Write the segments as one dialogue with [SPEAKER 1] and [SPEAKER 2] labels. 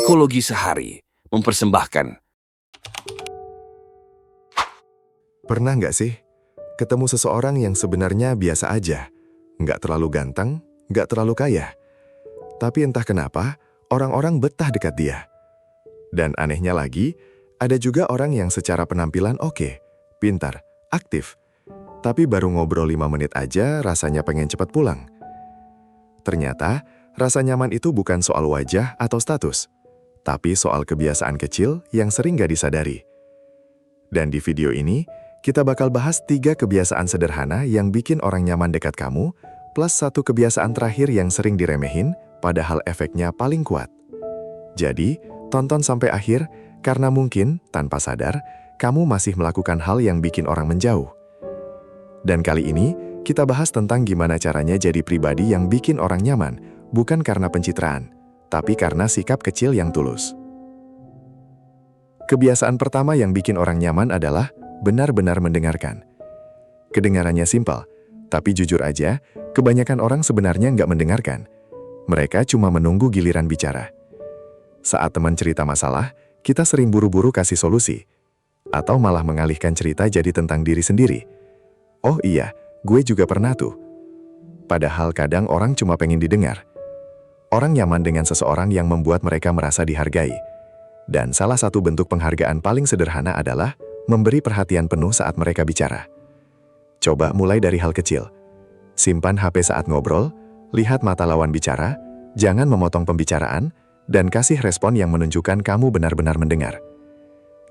[SPEAKER 1] Psikologi Sehari mempersembahkan.
[SPEAKER 2] Pernah nggak sih ketemu seseorang yang sebenarnya biasa aja, nggak terlalu ganteng, nggak terlalu kaya, tapi entah kenapa orang-orang betah dekat dia. Dan anehnya lagi, ada juga orang yang secara penampilan oke, pintar, aktif, tapi baru ngobrol 5 menit aja rasanya pengen cepat pulang. Ternyata rasa nyaman itu bukan soal wajah atau status, tapi soal kebiasaan kecil yang sering nggak disadari. Dan di video ini, kita bakal bahas 3 kebiasaan sederhana yang bikin orang nyaman dekat kamu, plus 1 kebiasaan terakhir yang sering diremehin, padahal efeknya paling kuat. Jadi, tonton sampai akhir, karena mungkin, tanpa sadar, kamu masih melakukan hal yang bikin orang menjauh. Dan kali ini, kita bahas tentang gimana caranya jadi pribadi yang bikin orang nyaman, bukan karena pencitraan, tapi karena sikap kecil yang tulus. Kebiasaan pertama yang bikin orang nyaman adalah benar-benar mendengarkan. Kedengarannya simpel, tapi jujur aja, kebanyakan orang sebenarnya nggak mendengarkan. Mereka cuma menunggu giliran bicara. Saat teman cerita masalah, kita sering buru-buru kasih solusi. Atau malah mengalihkan cerita jadi tentang diri sendiri. Oh iya, gue juga pernah tuh. Padahal kadang orang cuma pengen didengar. Orang nyaman dengan seseorang yang membuat mereka merasa dihargai. Dan salah satu bentuk penghargaan paling sederhana adalah memberi perhatian penuh saat mereka bicara. Coba mulai dari hal kecil. Simpan HP saat ngobrol, lihat mata lawan bicara, jangan memotong pembicaraan, dan kasih respon yang menunjukkan kamu benar-benar mendengar.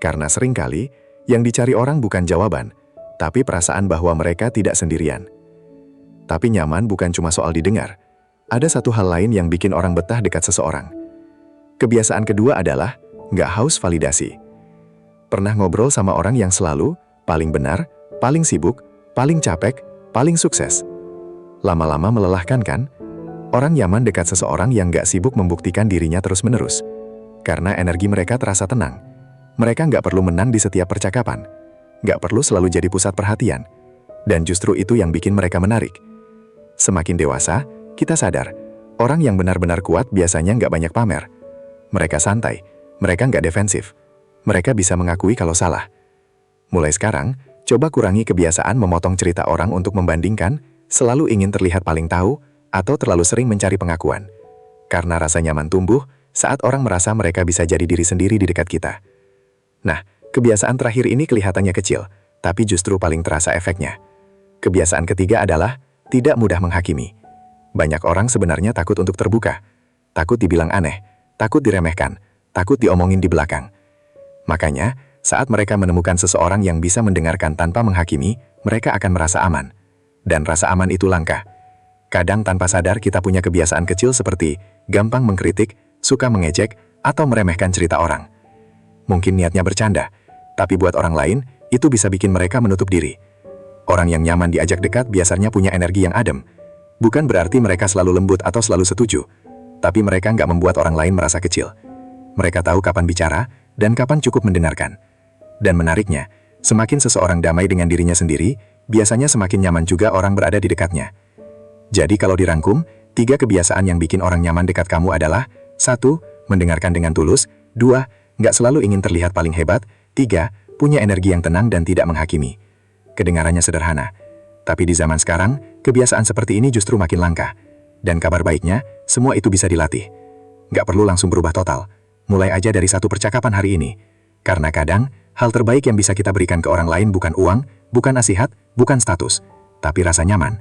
[SPEAKER 2] Karena seringkali, yang dicari orang bukan jawaban, tapi perasaan bahwa mereka tidak sendirian. Tapi nyaman bukan cuma soal didengar. Ada satu hal lain yang bikin orang betah dekat seseorang. Kebiasaan kedua adalah nggak haus validasi. Pernah ngobrol sama orang yang selalu paling benar, paling sibuk, paling capek, paling sukses. Lama-lama melelahkan kan? Orang nyaman dekat seseorang yang nggak sibuk membuktikan dirinya terus-menerus. Karena energi mereka terasa tenang. Mereka nggak perlu menang di setiap percakapan. Nggak perlu selalu jadi pusat perhatian. Dan justru itu yang bikin mereka menarik. Semakin dewasa, kita sadar, orang yang benar-benar kuat biasanya nggak banyak pamer. Mereka santai, mereka nggak defensif. Mereka bisa mengakui kalau salah. Mulai sekarang, coba kurangi kebiasaan memotong cerita orang untuk membandingkan, selalu ingin terlihat paling tahu, atau terlalu sering mencari pengakuan. Karena rasa nyaman tumbuh saat orang merasa mereka bisa jadi diri sendiri di dekat kita. Nah, kebiasaan terakhir ini kelihatannya kecil, tapi justru paling terasa efeknya. Kebiasaan ketiga adalah tidak mudah menghakimi. Banyak orang sebenarnya takut untuk terbuka. Takut dibilang aneh, takut diremehkan, takut diomongin di belakang. Makanya, saat mereka menemukan seseorang yang bisa mendengarkan tanpa menghakimi, mereka akan merasa aman. Dan rasa aman itu langka. Kadang tanpa sadar kita punya kebiasaan kecil seperti gampang mengkritik, suka mengejek, atau meremehkan cerita orang. Mungkin niatnya bercanda, tapi buat orang lain, itu bisa bikin mereka menutup diri. Orang yang nyaman diajak dekat biasanya punya energi yang adem. Bukan berarti mereka selalu lembut atau selalu setuju, tapi mereka nggak membuat orang lain merasa kecil. Mereka tahu kapan bicara, dan kapan cukup mendengarkan. Dan menariknya, semakin seseorang damai dengan dirinya sendiri, biasanya semakin nyaman juga orang berada di dekatnya. Jadi kalau dirangkum, 3 kebiasaan yang bikin orang nyaman dekat kamu adalah 1. Mendengarkan dengan tulus, 2. Nggak selalu ingin terlihat paling hebat, 3. Punya energi yang tenang dan tidak menghakimi. Kedengarannya sederhana, tapi di zaman sekarang, kebiasaan seperti ini justru makin langka. Dan kabar baiknya, semua itu bisa dilatih. Nggak perlu langsung berubah total. Mulai aja dari 1 percakapan hari ini. Karena kadang, hal terbaik yang bisa kita berikan ke orang lain bukan uang, bukan nasihat, bukan status, tapi rasa nyaman.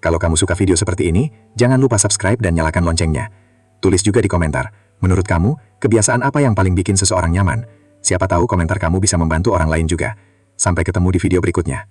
[SPEAKER 2] Kalau kamu suka video seperti ini, jangan lupa subscribe dan nyalakan loncengnya. Tulis juga di komentar, menurut kamu, kebiasaan apa yang paling bikin seseorang nyaman? Siapa tahu komentar kamu bisa membantu orang lain juga. Sampai ketemu di video berikutnya.